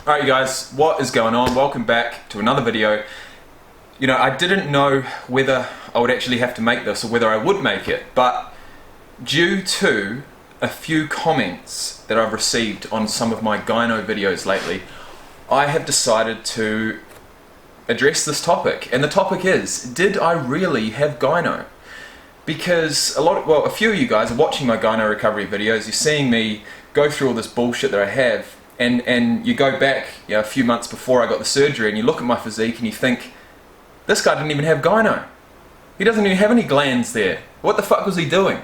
Alright you guys, what is going on? Welcome back to another video. You know, I didn't know whether I would actually have to make this or whether I would make it, but due to a few comments that I've received on some of my gyno videos lately, I have decided to address this topic. And the topic is, did I really have gyno? Because a few of you guys are watching my gyno recovery videos, you're seeing me go through all this bullshit that I have, and you go back a few months before I got the surgery and you look at my physique and you think, this guy didn't even have gyno. He doesn't even have any glands there. What the fuck was he doing?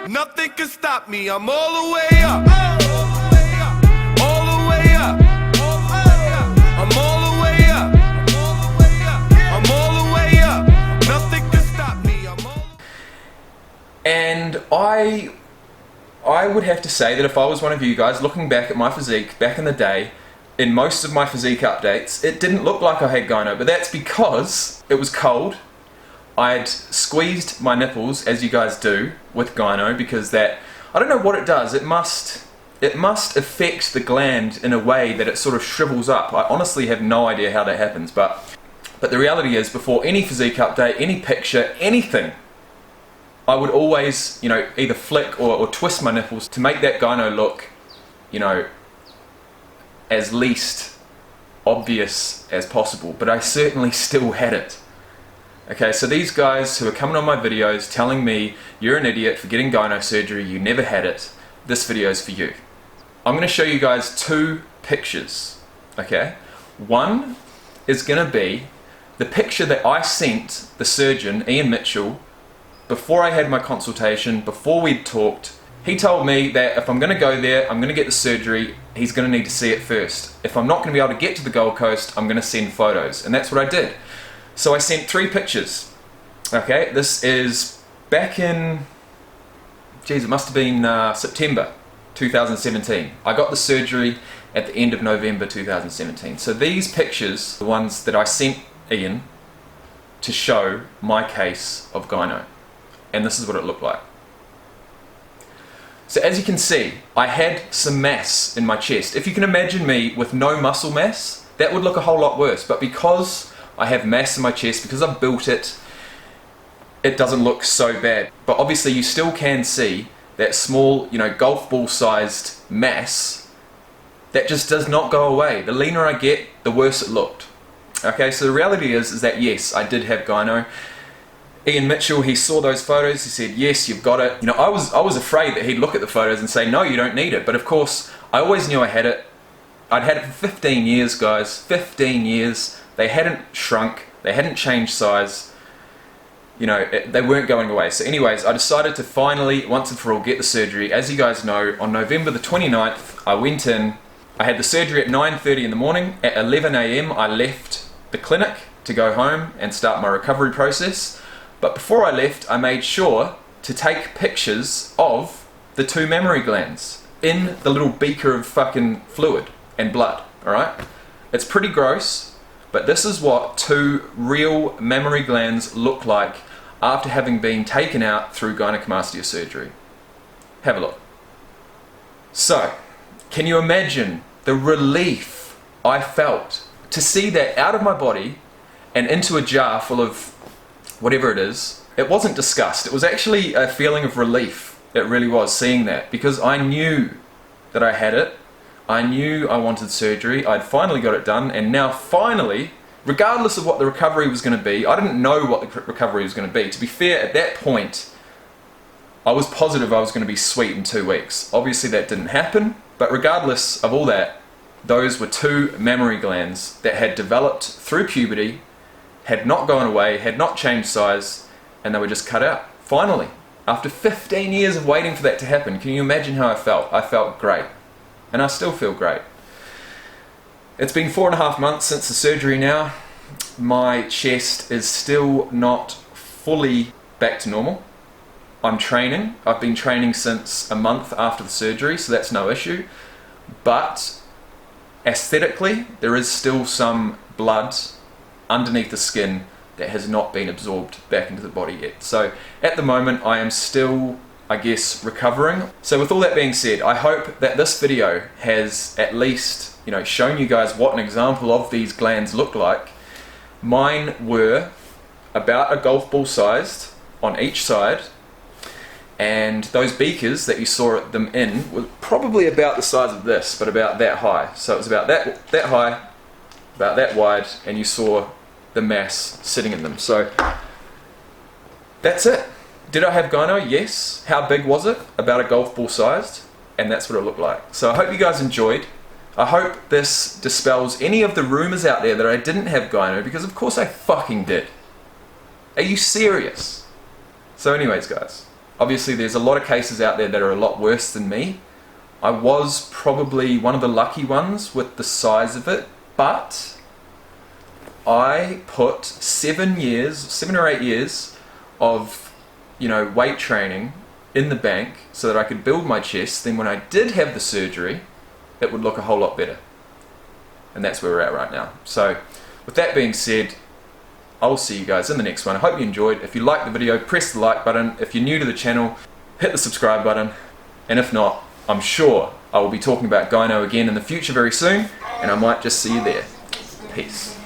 Nothing can stop me, I'm all the way up. All the way up. I'm all the way up. I'm all the way up. Nothing can stop me, I'm all. And I would have to say that if I was one of you guys looking back at my physique back in the day, in most of my physique updates, it didn't look like I had gyno, but that's because it was cold. I'd squeezed my nipples, as you guys do with gyno, because that, I don't know what it does, it must affect the gland in a way that it sort of shrivels up. I honestly have no idea how that happens, but the reality is, before any physique update, any picture, anything, I would always, either flick or twist my nipples to make that gyno look, as least obvious as possible. But I certainly still had it. Okay, so these guys who are coming on my videos telling me you're an idiot for getting gyno surgery, you never had it, this video is for you. I'm going to show you guys two pictures. Okay, one is going to be the picture that I sent the surgeon, Ian Mitchell, before I had my consultation, before we'd talked. He told me that if I'm going to go there, I'm going to get the surgery, he's going to need to see it first. If I'm not going to be able to get to the Gold Coast, I'm going to send photos. And that's what I did. So I sent 3 pictures. Okay, this is back in, it must have been September 2017. I got the surgery at the end of November 2017. So these pictures, the ones that I sent Ian to show my case of gyno. And this is what it looked like. So as you can see, I had some mass in my chest. If you can imagine me with no muscle mass, that would look a whole lot worse. But because I have mass in my chest, because I've built it, it doesn't look so bad. But obviously you still can see that small, golf ball sized mass that just does not go away. The leaner I get, the worse it looked. Okay, so the reality is that yes, I did have gyno. Ian Mitchell, he saw those photos, he said, yes, you've got it. I was afraid that he'd look at the photos and say, no, you don't need it. But of course, I always knew I had it. I'd had it for 15 years, guys. 15 years. They hadn't shrunk. They hadn't changed size. They weren't going away. So anyways, I decided to finally, once and for all, get the surgery. As you guys know, on November the 29th, I went in. I had the surgery at 9:30 in the morning. At 11 AM, I left the clinic to go home and start my recovery process. But before I left, I made sure to take pictures of the 2 mammary glands in the little beaker of fucking fluid and blood, alright? It's pretty gross, but this is what 2 real mammary glands look like after having been taken out through gynecomastia surgery. Have a look. So, can you imagine the relief I felt to see that out of my body and into a jar full of whatever it is? It wasn't disgust, it was actually a feeling of relief. It really was, seeing that, because I knew that I had it. I knew I wanted surgery. I'd finally got it done, and now finally, regardless of what the recovery was going to be, I didn't know what the recovery was going to be. To be fair, at that point, I was positive I was going to be sweet in 2 weeks. Obviously that didn't happen, but regardless of all that, those were 2 mammary glands that had developed through puberty, had not gone away, had not changed size, and they were just cut out. Finally, after 15 years of waiting for that to happen, can you imagine how I felt? I felt great. And I still feel great. It's been 4.5 months since the surgery now. My chest is still not fully back to normal. I'm training. I've been training since a month after the surgery, so that's no issue. But aesthetically, there is still some blood underneath the skin that has not been absorbed back into the body yet. So at the moment I I guess, recovering. So with all that being said, I hope that this video has at least, shown you guys what an example of these glands look like. Mine were about a golf ball sized on each side, and those beakers that you saw them in were probably about the size of this, but about that high. So it was about that high, about that wide, and you saw the mass sitting in them. So that's it. Did I have gyno? Yes. How big was it? About a golf ball sized, and that's what it looked like. So I hope you guys enjoyed. I hope this dispels any of the rumors out there that I didn't have gyno, because of course I fucking did. Are you serious? So anyways, guys, obviously there's a lot of cases out there that are a lot worse than me. I was probably one of the lucky ones with the size of it, but I put 7 or 8 years of weight training in the bank so that I could build my chest. Then when I did have the surgery, it would look a whole lot better. And that's where we're at right now. So with that being said, I'll see you guys in the next one. I hope you enjoyed. If you liked the video, press the like button. If you're new to the channel, hit the subscribe button. And if not, I'm sure I will be talking about gyno again in the future very soon, and I might just see you there. Peace.